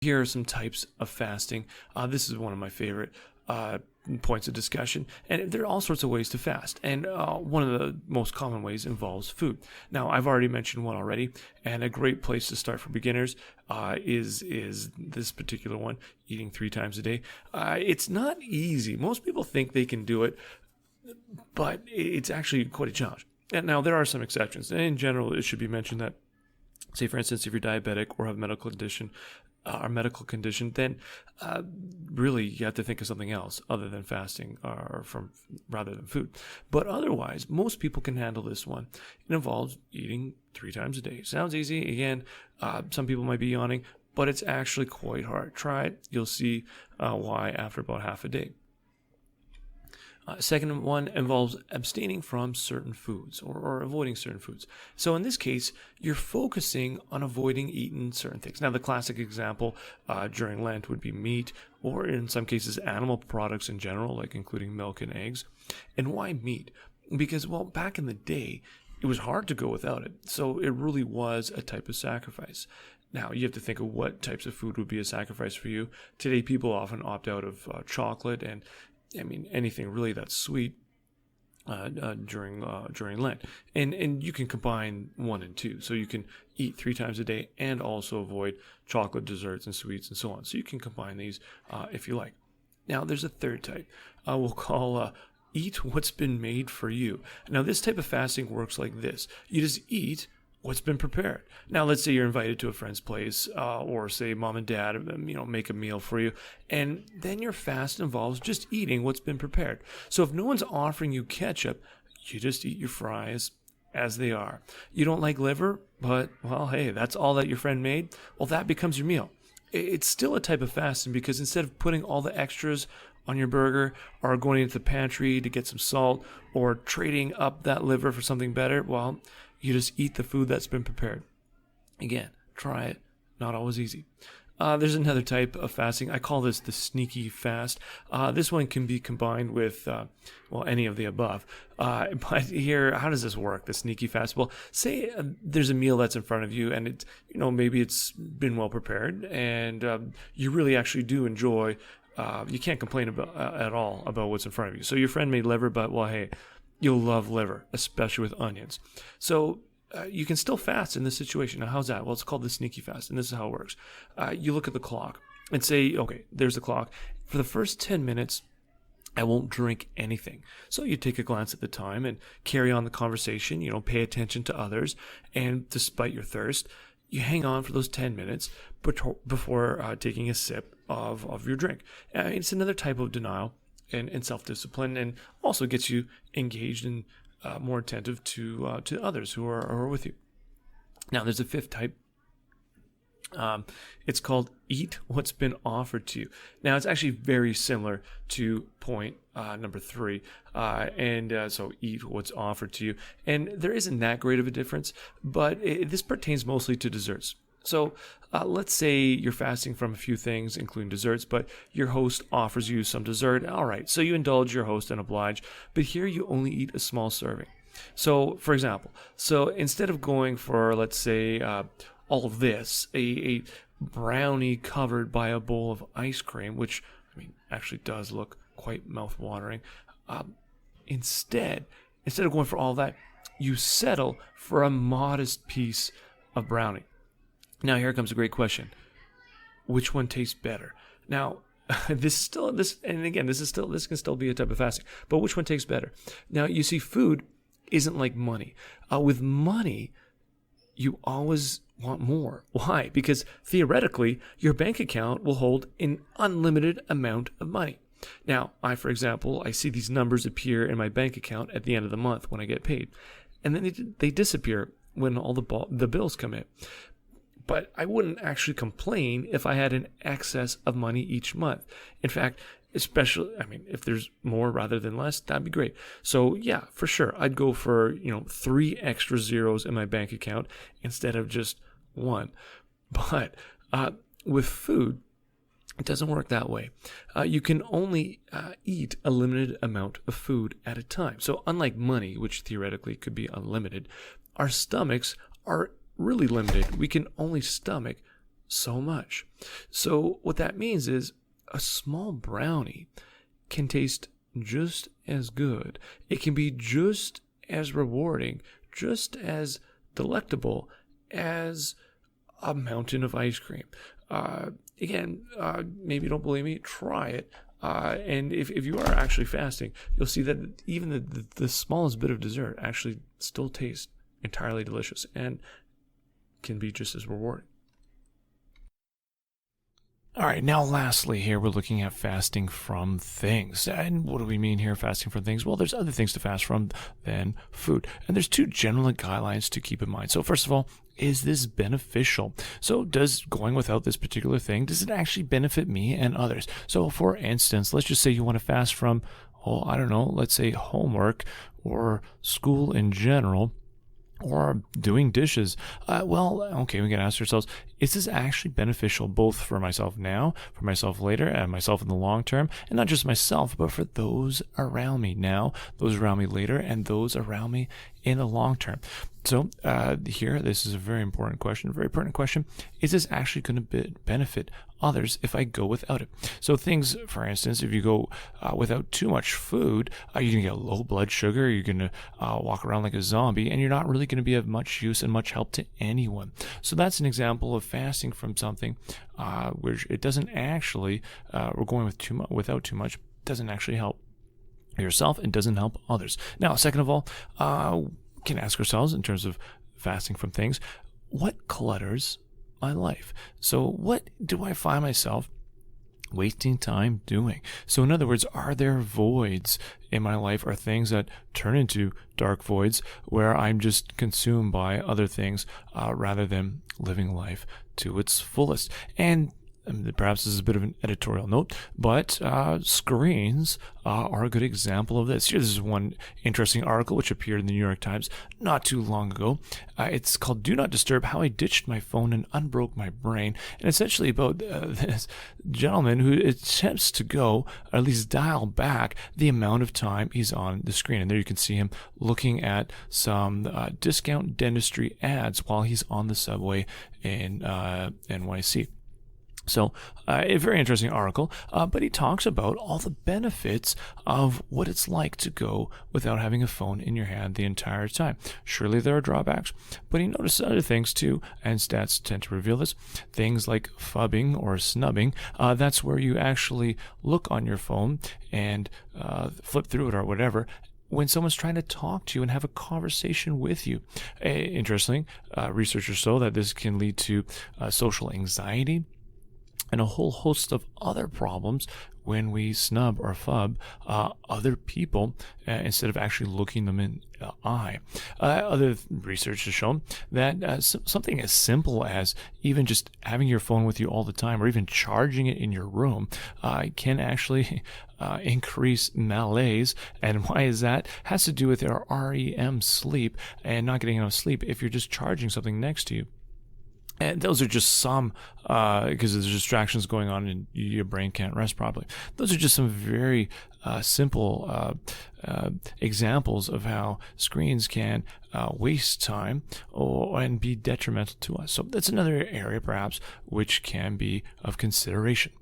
Here are some types of fasting. This is one of my favorite points of discussion, and there are all sorts of ways to fast. And one of the most common ways involves food. Now, I've already mentioned one already, and a great place to start for beginners is this particular one: eating 3 times a day. It's not easy. Most people think they can do it, but it's actually quite a challenge. And now there are some exceptions. And in general, it should be mentioned that, say, for instance, if you're diabetic or have a medical condition, then really you have to think of something else other than fasting or rather than food. But otherwise, most people can handle this one. It involves eating 3 times a day. Sounds easy. Again, some people might be yawning, but it's actually quite hard. Try it. You'll see why after about half a day. Second one involves abstaining from certain foods or avoiding certain foods. So in this case, you're focusing on avoiding eating certain things. Now, the classic example during Lent would be meat, or in some cases, animal products in general, like including milk and eggs. And why meat? Because, well, back in the day, it was hard to go without it. So it really was a type of sacrifice. Now, you have to think of what types of food would be a sacrifice for you. Today, people often opt out of chocolate and anything really that's sweet during Lent, and you can combine 1 and 2. So you can eat 3 times a day and also avoid chocolate, desserts, and sweets, and so on. So you can combine these if you like. Now, there's a third type. We'll call eat what's been made for you. Now, this type of fasting works like this: you just eat what's been prepared. Now, let's say you're invited to a friend's place, or say mom and dad, make a meal for you, and then your fast involves just eating what's been prepared. So if no one's offering you ketchup, you just eat your fries as they are. You don't like liver, but, well, hey, that's all that your friend made. Well, that becomes your meal. It's still a type of fasting because instead of putting all the extras on your burger or going into the pantry to get some salt or trading up that liver for something better, well, you just eat the food that's been prepared. Again, try it. Not always easy. There's another type of fasting. I call this the sneaky fast. This one can be combined with, any of the above. But here, how does this work, the sneaky fast? Well, say there's a meal that's in front of you, and it's, maybe it's been well prepared, and you really actually do enjoy. You can't complain at all about what's in front of you. So your friend made liver, but, well, hey, you'll love liver, especially with onions. So you can still fast in this situation. Now, how's that? Well, it's called the sneaky fast, and this is how it works. You look at the clock and say, okay, there's the clock. For the first 10 minutes, I won't drink anything. So you take a glance at the time and carry on the conversation, pay attention to others, and despite your thirst, you hang on for those 10 minutes before taking a sip of your drink. It's another type of denial and self-discipline, and also gets you engaged and more attentive to others who are with you. Now, there's a fifth type. It's called eat what's been offered to you. Now, it's actually very similar to point number 3, so eat what's offered to you. And there isn't that great of a difference, but this pertains mostly to desserts. So let's say you're fasting from a few things, including desserts, but your host offers you some dessert. All right, so you indulge your host and oblige, but here you only eat a small serving. So, for example, instead of going for, let's say, all of this, a brownie covered by a bowl of ice cream, which actually does look quite mouth-watering, instead of going for all that, you settle for a modest piece of brownie. Now, here comes a great question. Which one tastes better? Now, this can still be a type of fasting, but which one tastes better? Now, you see, food isn't like money. With money, you always want more. Why? Because theoretically, your bank account will hold an unlimited amount of money. Now, for example, I see these numbers appear in my bank account at the end of the month when I get paid, and then they disappear when all the bills come in. But I wouldn't actually complain if I had an excess of money each month. In fact, especially, if there's more rather than less, that'd be great. So yeah, for sure, I'd go for, 3 extra zeros in my bank account instead of just 1. But with food, it doesn't work that way. You can only eat a limited amount of food at a time. So unlike money, which theoretically could be unlimited, our stomachs are really limited. We can only stomach so much. So what that means is a small brownie can taste just as good. It can be just as rewarding, just as delectable as a mountain of ice cream. Again, maybe you don't believe me, try it. And if you are actually fasting, you'll see that even the smallest bit of dessert actually still tastes entirely delicious and can be just as rewarding. All right, now lastly here we're looking at fasting from things. And what do we mean here, fasting from things? Well, there's other things to fast from than food. And there's two general guidelines to keep in mind. So first of all, is this beneficial? So does going without this particular thing, does it actually benefit me and others? So for instance, let's just say you want to fast from, oh, I don't know, let's say homework or school in general, or doing dishes. Well, okay, we can ask ourselves, is this actually beneficial both for myself now, for myself later, and myself in the long term? And not just myself, but for those around me now, those around me later, and those around me in the long term. So here, this is a very important question, a very pertinent question. Is this actually going to benefit others if I go without it? So things, for instance, if you go without too much food, you're going to get low blood sugar, you're going to walk around like a zombie, and you're not really going to be of much use and much help to anyone. So that's an example of fasting from something which it doesn't actually, we're going without too much, doesn't actually help yourself and doesn't help others. Now, second of all, can ask ourselves in terms of fasting from things, what clutters my life? So what do I find myself wasting time doing? So in other words, are there voids in my life, or things that turn into dark voids where I'm just consumed by other things rather than living life to its fullest? And perhaps this is a bit of an editorial note, but screens are a good example of this. Here, this is one interesting article which appeared in the New York Times not too long ago. It's called "Do Not Disturb: How I Ditched My Phone and Unbroke My Brain," and essentially about this gentleman who attempts to go, or at least dial back, the amount of time he's on the screen. And there you can see him looking at some discount dentistry ads while he's on the subway in NYC. So a very interesting article, but he talks about all the benefits of what it's like to go without having a phone in your hand the entire time. Surely there are drawbacks, but he notices other things too, and stats tend to reveal this. Things like phubbing or snubbing, that's where you actually look on your phone and flip through it or whatever, when someone's trying to talk to you and have a conversation with you. Interesting, researchers show that this can lead to social anxiety and a whole host of other problems when we snub or phub other people instead of actually looking them in the eye. Other research has shown that something as simple as even just having your phone with you all the time, or even charging it in your room, can actually increase malaise. And why is that? It has to do with our REM sleep and not getting enough sleep if you're just charging something next to you. And those are just some, because there's distractions going on and your brain can't rest properly. Those are just some very simple examples of how screens can waste time and be detrimental to us. So that's another area perhaps which can be of consideration.